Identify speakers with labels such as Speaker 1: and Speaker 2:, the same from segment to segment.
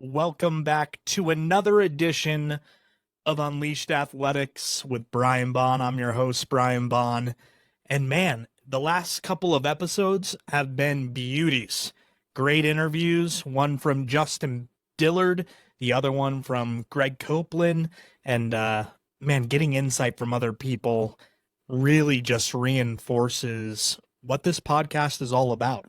Speaker 1: Welcome back to another edition of Unleashed Athletics with Brian Bonn. I'm your host, Brian Bonn. And man, the last couple of episodes have been beauties. Great interviews, one from Justin Dillard, the other one from Greg Copeland. And man, getting insight from other people really just reinforces what this podcast is all about.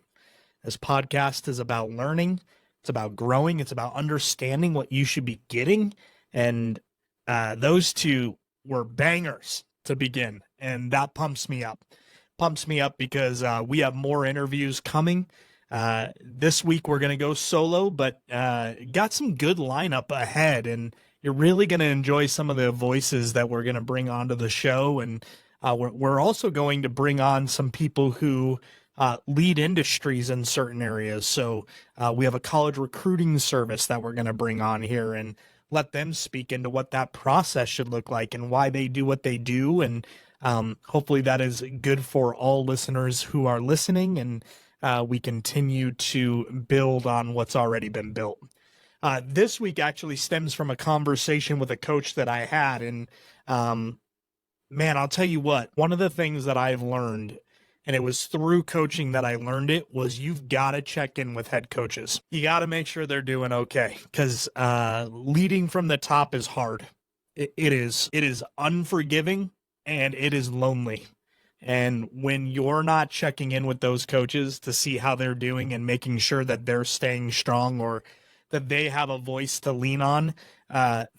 Speaker 1: This podcast is about learning. It's about growing. It's about understanding what you should be getting. And those two were bangers to begin. And that pumps me up. Pumps me up because we have more interviews coming. This week we're going to go solo, but got some good lineup ahead. And you're really going to enjoy some of the voices that we're going to bring onto the show. And we're also going to bring on some people who lead industries in certain areas. So we have a college recruiting service that we're going to bring on here and let them speak into what that process should look like and why they do what they do. And hopefully that is good for all listeners who are listening, and we continue to build on what's already been built. This week actually stems from a conversation with a coach that I had. And man, I'll tell you what, one of the things that I've learned, and it was through coaching that I learned it, was you've got to check in with head coaches. You got to make sure they're doing okay, because leading from the top is hard. It is unforgiving, and it is lonely. And when you're not checking in with those coaches to see how they're doing and making sure that they're staying strong or that they have a voice to lean on,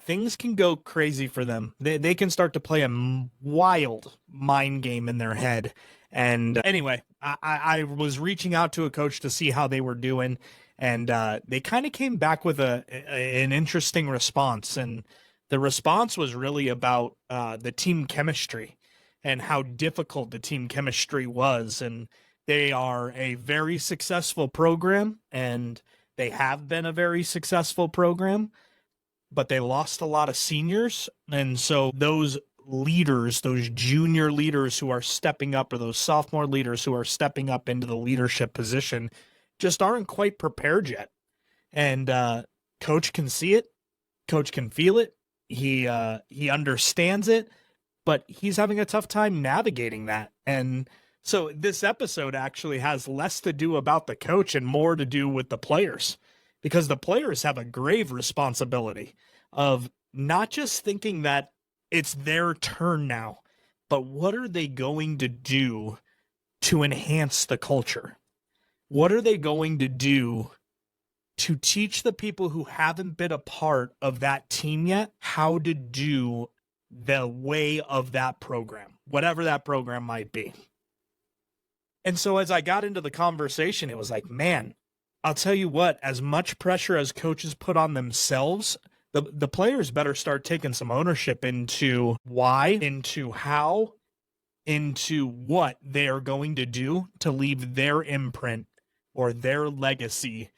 Speaker 1: things can go crazy for them. They can start to play a wild mind game in their head. And anyway, I was reaching out to a coach to see how they were doing, and they kind of came back with an interesting response. And the response was really about the team chemistry and how difficult the team chemistry was. And they are a very successful program, and they have been a very successful program, but they lost a lot of seniors. And so those leaders, those junior leaders who are stepping up, or those sophomore leaders who are stepping up into the leadership position, just aren't quite prepared yet. And coach can see it, coach can feel it, he understands it, but he's having a tough time navigating that. And so this episode actually has less to do about the coach and more to do with the players, because the players have a grave responsibility of not just thinking that it's their turn now, but what are they going to do to enhance the culture? What are they going to do to teach the people who haven't been a part of that team yet how to do the way of that program, whatever that program might be? And so as I got into the conversation, it was like, man, I'll tell you what, as much pressure as coaches put on themselves, the players better start taking some ownership into why, into how, into what they are going to do to leave their imprint or their legacy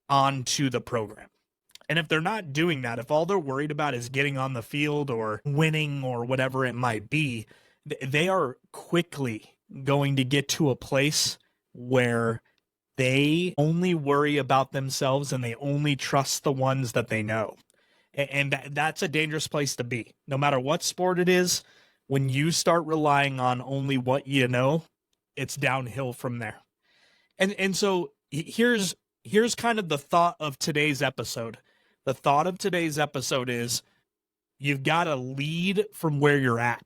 Speaker 1: onto the program. And if they're not doing that, if all they're worried about is getting on the field or winning or whatever it might be, they are quickly going to get to a place where they only worry about themselves and they only trust the ones that they know. And that's a dangerous place to be. No matter what sport it is, when you start relying on only what you know, it's downhill from there. And so here's kind of the thought of today's episode. The thought of today's episode is you've got to lead from where you're at.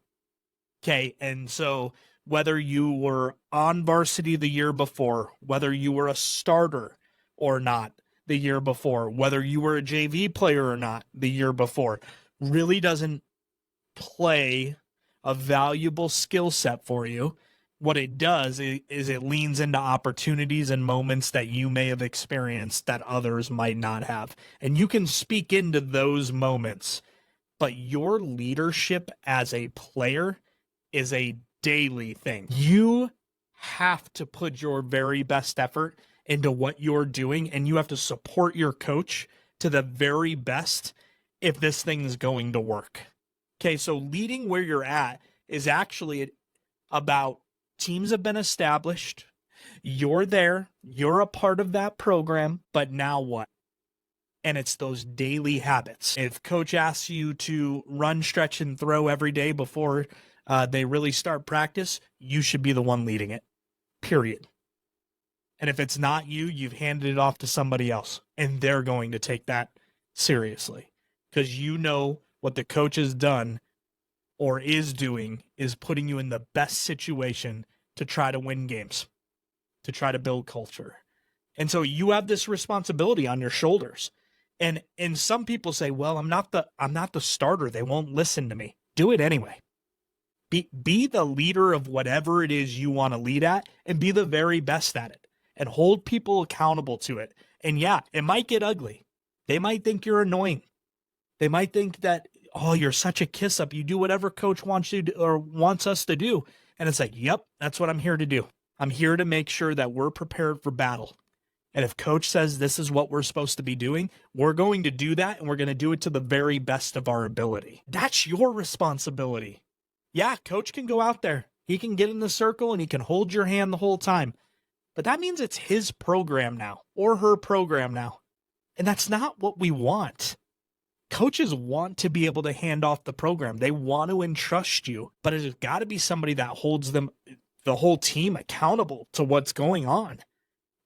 Speaker 1: Okay, and so whether you were on varsity the year before, whether you were a starter or not the year before, whether you were a JV player or not the year before, really doesn't play a valuable skill set for you. What it does is it leans into opportunities and moments that you may have experienced that others might not have. And you can speak into those moments, but your leadership as a player is a daily thing. You have to put your very best effort into what you're doing, and you have to support your coach to the very best if this thing is going to work. Okay, so leading where you're at is actually about teams have been established. You're there. You're a part of that program, but now what? And it's those daily habits. If coach asks you to run, stretch, and throw every day before they really start practice, you should be the one leading it, period. And if it's not you, you've handed it off to somebody else, and they're going to take that seriously because you know what the coach has done or is doing is putting you in the best situation to try to win games, to try to build culture. And so you have this responsibility on your shoulders. And some people say, well, I'm not the starter. They won't listen to me. Do it anyway. Be the leader of whatever it is you want to lead at, and be the very best at it, and hold people accountable to it. And yeah, it might get ugly. They might think you're annoying. They might think that, oh, you're such a kiss up. You do whatever coach wants you to, or wants us to do. And it's like, yep, that's what I'm here to do. I'm here to make sure that we're prepared for battle. And if coach says this is what we're supposed to be doing, we're going to do that, and we're going to do it to the very best of our ability. That's your responsibility. Yeah, coach can go out there. He can get in the circle and he can hold your hand the whole time. But that means it's his program now, or her program now. And that's not what we want. Coaches want to be able to hand off the program. They want to entrust you, but it's got to be somebody that holds them, the whole team, accountable to what's going on,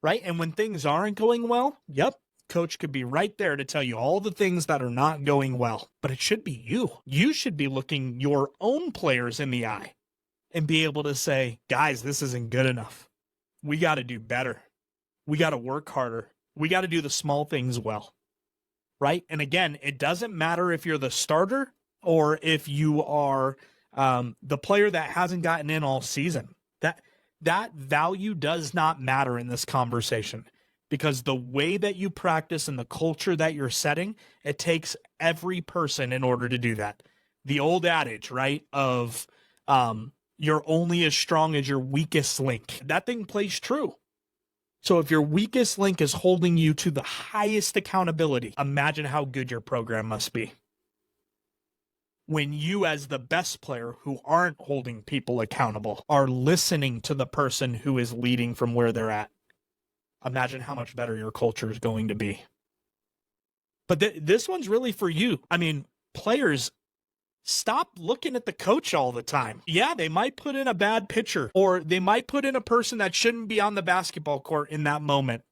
Speaker 1: right? And when things aren't going well, yep, coach could be right there to tell you all the things that are not going well. But it should be you. You should be looking your own players in the eye and be able to say, guys, this isn't good enough. We got to do better. We got to work harder. We got to do the small things well, right? And again, it doesn't matter if you're the starter or if you are the player that hasn't gotten in all season. That value does not matter in this conversation, because the way that you practice and the culture that you're setting, it takes every person in order to do that. The old adage, right, of you're only as strong as your weakest link. That thing plays true. So if your weakest link is holding you to the highest accountability, imagine how good your program must be. When you, as the best player who aren't holding people accountable, are listening to the person who is leading from where they're at, imagine how much better your culture is going to be. But this one's really for you. I mean, players, stop looking at the coach all the time. Yeah, they might put in a bad pitcher, or they might put in a person that shouldn't be on the basketball court in that moment.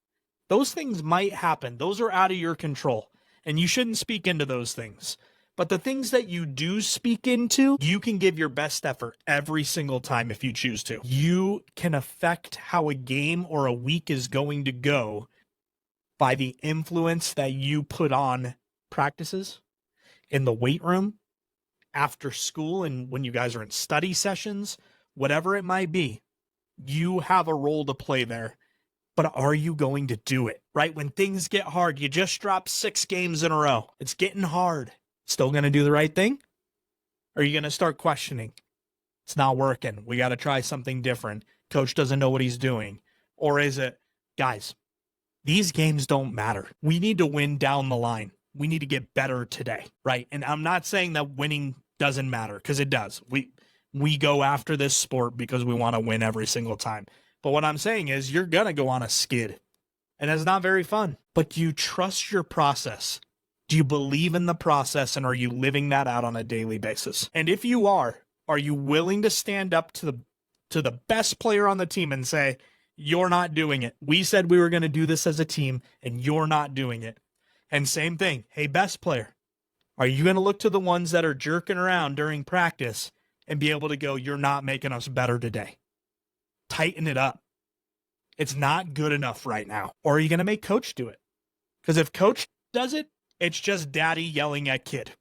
Speaker 1: Those things might happen. Those are out of your control, and you shouldn't speak into those things. But the things that you do speak into, you can give your best effort every single time if you choose to. You can affect how a game or a week is going to go by the influence that you put on practices, in the weight room, after school, and when you guys are in study sessions, whatever it might be. You have a role to play there. But are you going to do it? Right? When things get hard, you just dropped 6 games in a row. It's getting hard. Still going to do the right thing? Or are you going to start questioning? It's not working. We got to try something different. Coach doesn't know what he's doing. Or is it, guys, these games don't matter. We need to win down the line. We need to get better today, right? And I'm not saying that winning doesn't matter, because it does. We go after this sport because we want to win every single time. But what I'm saying is you're going to go on a skid, and it's not very fun. But do you trust your process? Do you believe in the process, and are you living that out on a daily basis? And if you are you willing to stand up to the best player on the team and say, you're not doing it. We said we were going to do this as a team, and you're not doing it. And same thing, hey, best player, are you going to look to the ones that are jerking around during practice and be able to go, you're not making us better today? Tighten it up. It's not good enough right now. Or are you going to make coach do it? Because if coach does it, it's just daddy yelling at kid.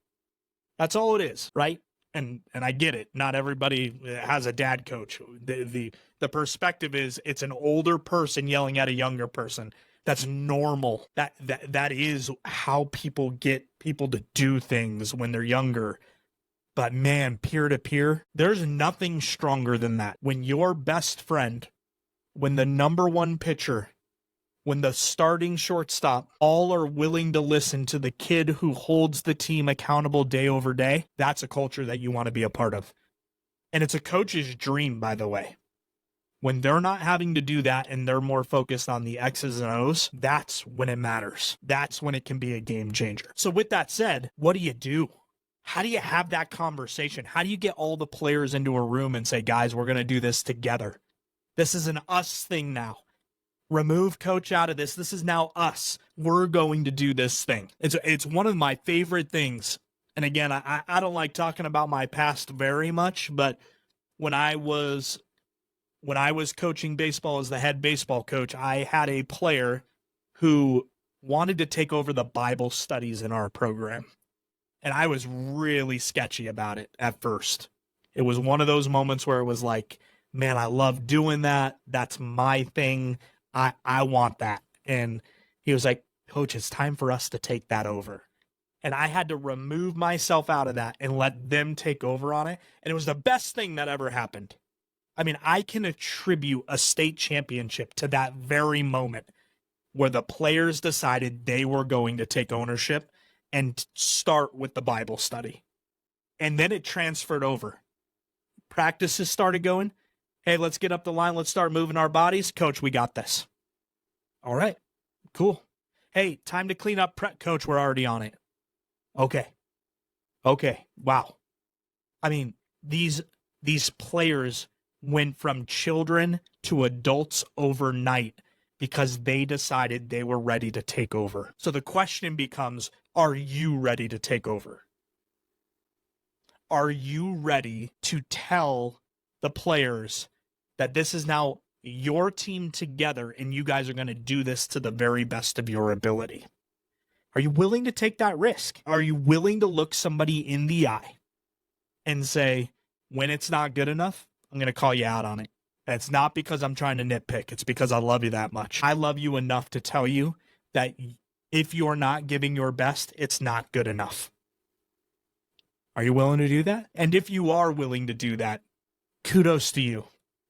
Speaker 1: That's all it is, right? And I get it. Not everybody has a dad coach. The perspective is it's an older person yelling at a younger person. That's normal. That is how people get people to do things when they're younger. But man, peer to peer, there's nothing stronger than that. When your best friend, when the number one pitcher, when the starting shortstop, all are willing to listen to the kid who holds the team accountable day over day, that's a culture that you want to be a part of. And it's a coach's dream, by the way. When they're not having to do that and they're more focused on the X's and O's, that's when it matters. That's when it can be a game changer. So with that said, what do? How do you have that conversation? How do you get all the players into a room and say, guys, we're going to do this together? This is an us thing now. Remove coach out of this. This is now us. We're going to do this thing. It's one of my favorite things. And again, I don't like talking about my past very much, but when I was coaching baseball as the head baseball coach, I had a player who wanted to take over the Bible studies in our program. And I was really sketchy about it at first. It was one of those moments where it was like, man, I love doing that. That's my thing. I want that. And he was like, Coach, it's time for us to take that over. And I had to remove myself out of that and let them take over on it. And it was the best thing that ever happened. I mean, I can attribute a state championship to that very moment where the players decided they were going to take ownership and start with the Bible study. And then it transferred over. Practices started going. Hey, let's get up the line. Let's start moving our bodies. Coach, we got this. All right, cool. Hey, time to clean up. Coach, we're already on it. Okay. Wow. I mean, these players went from children to adults overnight because they decided they were ready to take over. So the question becomes, are you ready to take over? Are you ready to tell the players that this is now your team together and you guys are going to do this to the very best of your ability? Are you willing to take that risk? Are you willing to look somebody in the eye and say, when it's not good enough, I'm going to call you out on it? And it's not because I'm trying to nitpick. It's because I love you that much. I love you enough to tell you that if you're not giving your best, it's not good enough. Are you willing to do that? And if you are willing to do that, kudos to you.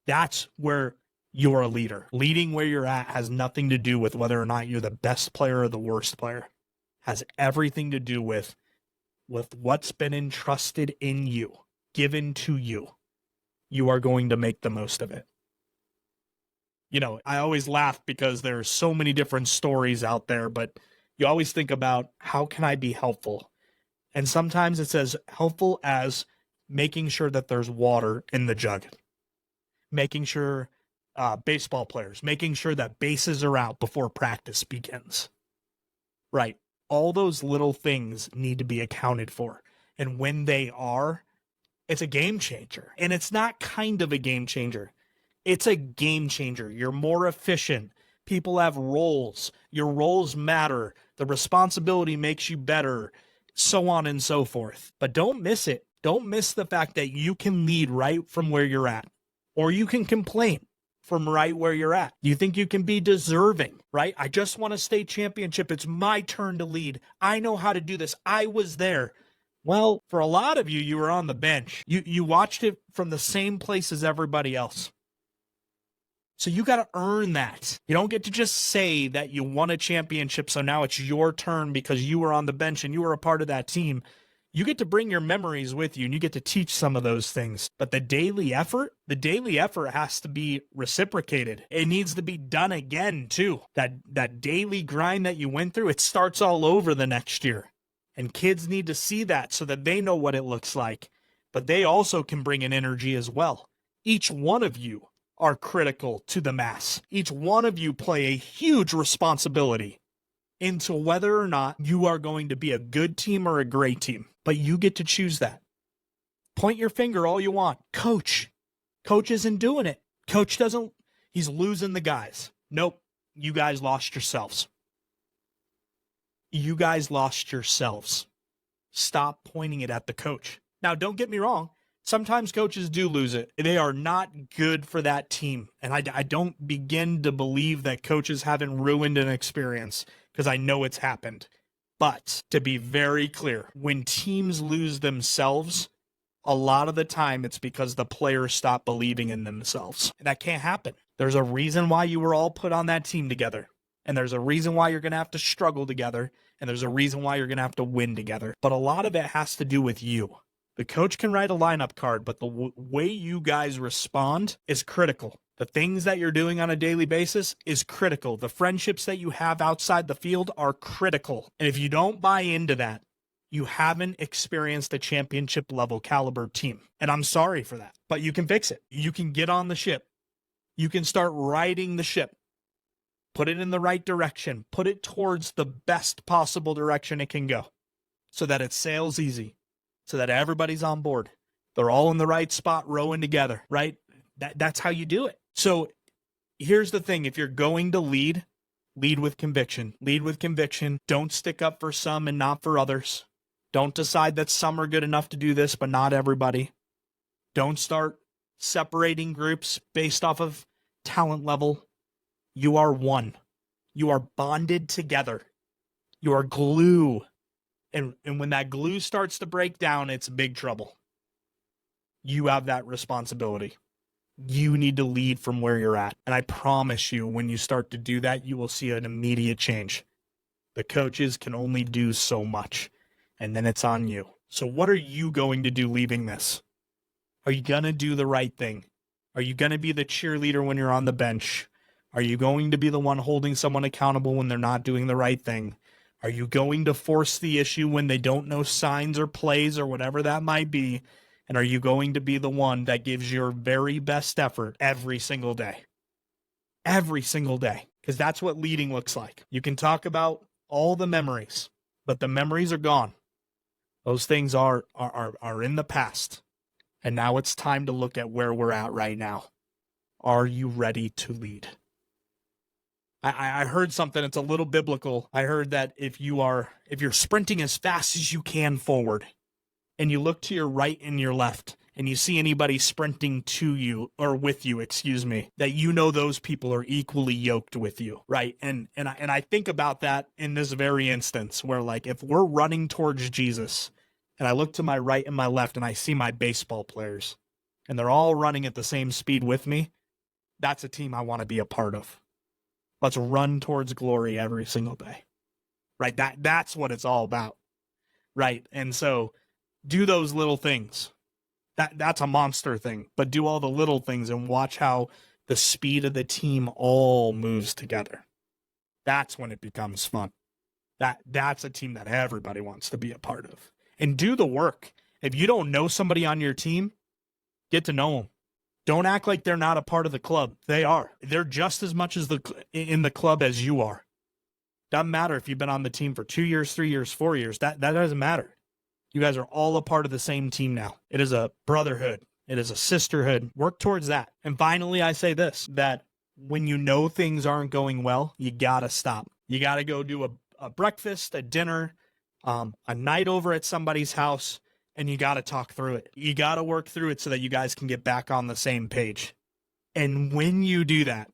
Speaker 1: That's where you're a leader. Leading where you're at has nothing to do with whether or not you're the best player or the worst player. Has everything to do with what's been entrusted in you, given to you. You are going to make the most of it. You know, I always laugh because there's so many different stories out there, but you always think about, how can I be helpful? And sometimes it's as helpful as making sure that there's water in the jug. Making sure baseball players, making sure that bases are out before practice begins. Right. All those little things need to be accounted for. And when they are, it's a game changer. And it's not kind of a game changer. It's a game changer. You're more efficient. People have roles. Your roles matter. The responsibility makes you better, so on and so forth. But don't miss it. Don't miss the fact that you can lead right from where you're at. Or you can complain from right where you're at. You think you can be deserving, right? I just won a state championship. It's my turn to lead. I know how to do this. I was there. Well, for a lot of you, you were on the bench. You watched it from the same place as everybody else. So you got to earn that. You don't get to just say that you won a championship, so now it's your turn because you were on the bench and you were a part of that team. You get to bring your memories with you and you get to teach some of those things. But the daily effort has to be reciprocated. It needs to be done again too. That daily grind that you went through, it starts all over the next year. And kids need to see that so that they know what it looks like. But they also can bring an energy as well. Each one of you are critical to the mass. Each one of you play a huge responsibility into whether or not you are going to be a good team or a great team. But you get to choose that. Point your finger all you want. Coach isn't doing it. He's losing the guys. Nope. You guys lost yourselves. You guys lost yourselves. Stop pointing it at the coach. Now, don't get me wrong. Sometimes coaches do lose it. They are not good for that team. And I don't begin to believe that coaches haven't ruined an experience, because I know it's happened. But to be very clear, when teams lose themselves, a lot of the time it's because the players stop believing in themselves. And that can't happen. There's a reason why you were all put on that team together. And there's a reason why you're going to have to struggle together. And there's a reason why you're going to have to win together. But a lot of it has to do with you. The coach can write a lineup card, but the way you guys respond is critical. The things that you're doing on a daily basis is critical. The friendships that you have outside the field are critical. And if you don't buy into that, you haven't experienced a championship level caliber team. And I'm sorry for that, but you can fix it. You can get on the ship. You can start riding the ship. Put it in the right direction. Put it towards the best possible direction it can go so that it sails easy, so that everybody's on board. They're all in the right spot, rowing together, right? That's how you do it. So here's the thing. If you're going to lead with conviction. Lead with conviction. Don't stick up for some and not for others. Don't decide that some are good enough to do this, but not everybody. Don't start separating groups based off of talent level. You are one. You are bonded together. You are glue. And when that glue starts to break down, it's big trouble. You have that responsibility. You need to lead from where you're at. And I promise you, when you start to do that, you will see an immediate change. The coaches can only do so much, and then it's on you. So what are you going to do leaving this? Are you going to do the right thing? Are you going to be the cheerleader when you're on the bench? Are you going to be the one holding someone accountable when they're not doing the right thing? Are you going to force the issue when they don't know signs or plays or whatever that might be? And are you going to be the one that gives your very best effort every single day? Every single day. Because that's what leading looks like. You can talk about all the memories, but the memories are gone. Those things are in the past. And now it's time to look at where we're at right now. Are you ready to lead? I heard something, it's a little biblical. I heard that if you're sprinting as fast as you can forward, and you look to your right and your left, and you see anybody sprinting to you, or with you, that you know those people are equally yoked with you, right? And I think about that in this very instance, where like if we're running towards Jesus, and I look to my right and my left, and I see my baseball players, and they're all running at the same speed with me, that's a team I want to be a part of. Let's run towards glory every single day, right? That's what it's all about, right? And so do those little things. That's a monster thing, but do all the little things and watch how the speed of the team all moves together. That's when it becomes fun. That's a team that everybody wants to be a part of. And do the work. If you don't know somebody on your team, get to know them. Don't act like they're not a part of the club. They are. They're just as much as in the club as you are. Doesn't matter if you've been on the team for 2 years, 3 years, 4 years. That doesn't matter. You guys are all a part of the same team now. It is a brotherhood. It is a sisterhood. Work towards that. And finally, I say this, that when you know things aren't going well, you got to stop. You got to go do a breakfast, a dinner, a night over at somebody's house, and you got to talk through it. You got to work through it so that you guys can get back on the same page. And when you do that,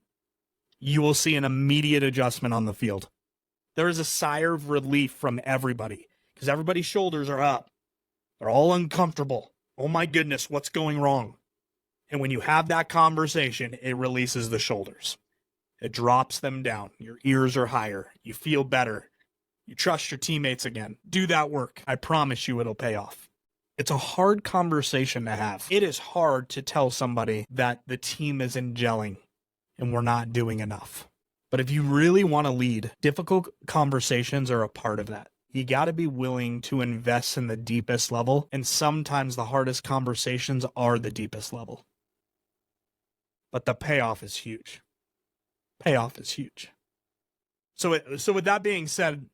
Speaker 1: you will see an immediate adjustment on the field. There is a sigh of relief from everybody because everybody's shoulders are up. They're all uncomfortable. Oh my goodness, what's going wrong? And when you have that conversation, it releases the shoulders. It drops them down. Your ears are higher. You feel better. You trust your teammates again. Do that work. I promise you it'll pay off. It's a hard conversation to have. It is hard to tell somebody that the team isn't gelling and we're not doing enough. But if you really want to lead, difficult conversations are a part of that. You got to be willing to invest in the deepest level, and sometimes the hardest conversations are the deepest level. But the payoff is huge. Payoff is huge. So with that being said,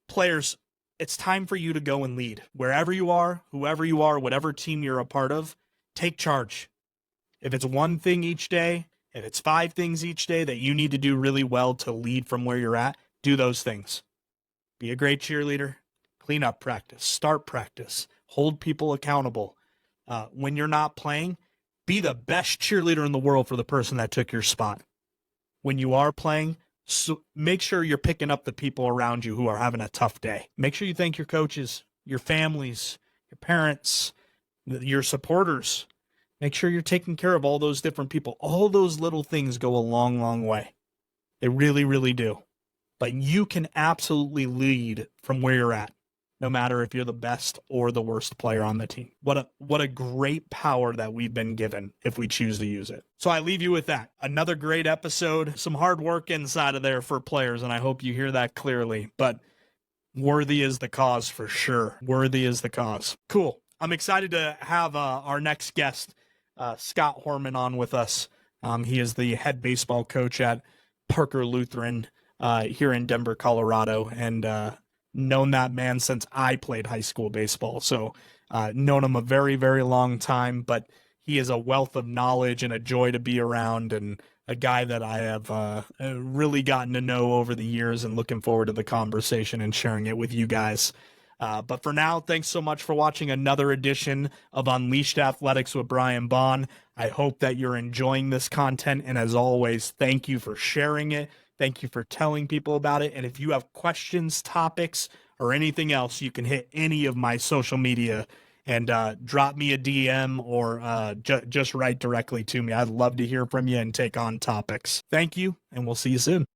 Speaker 1: players, it's time for you to go and lead. Wherever you are, whoever you are, whatever team you're a part of, take charge. If it's one thing each day, if it's 5 things each day that you need to do really well to lead from where you're at, do those things. Be a great cheerleader. Clean up practice. Start practice. Hold people accountable. When you're not playing, be the best cheerleader in the world for the person that took your spot. When you are playing, so make sure you're picking up the people around you who are having a tough day. Make sure you thank your coaches, your families, your parents, your supporters. Make sure you're taking care of all those different people. All those little things go a long, long way. They really, really do. But you can absolutely lead from where you're at. no matter if you're the best or the worst player on the team. What a great power that we've been given if we choose to use it. So I leave you with that. Another great episode, some hard work inside of there for players, and I hope you hear that clearly. But worthy is the cause for sure. Worthy is the cause. Cool. I'm excited to have our next guest, Scott Horman, on with us. He is the head baseball coach at Parker Lutheran here in Denver, Colorado, and known that man since I played high school baseball. So known him a very, very long time, but he is a wealth of knowledge and a joy to be around, and a guy that I have really gotten to know over the years, and looking forward to the conversation and sharing it with you guys. But for now, thanks so much for watching another edition of Unleashed Athletics with Brian Bonn. I hope that you're enjoying this content, and as always, thank you for sharing it. Thank you for telling people about it. And if you have questions, topics, or anything else, you can hit any of my social media and drop me a DM or just write directly to me. I'd love to hear from you and take on topics. Thank you, and we'll see you soon.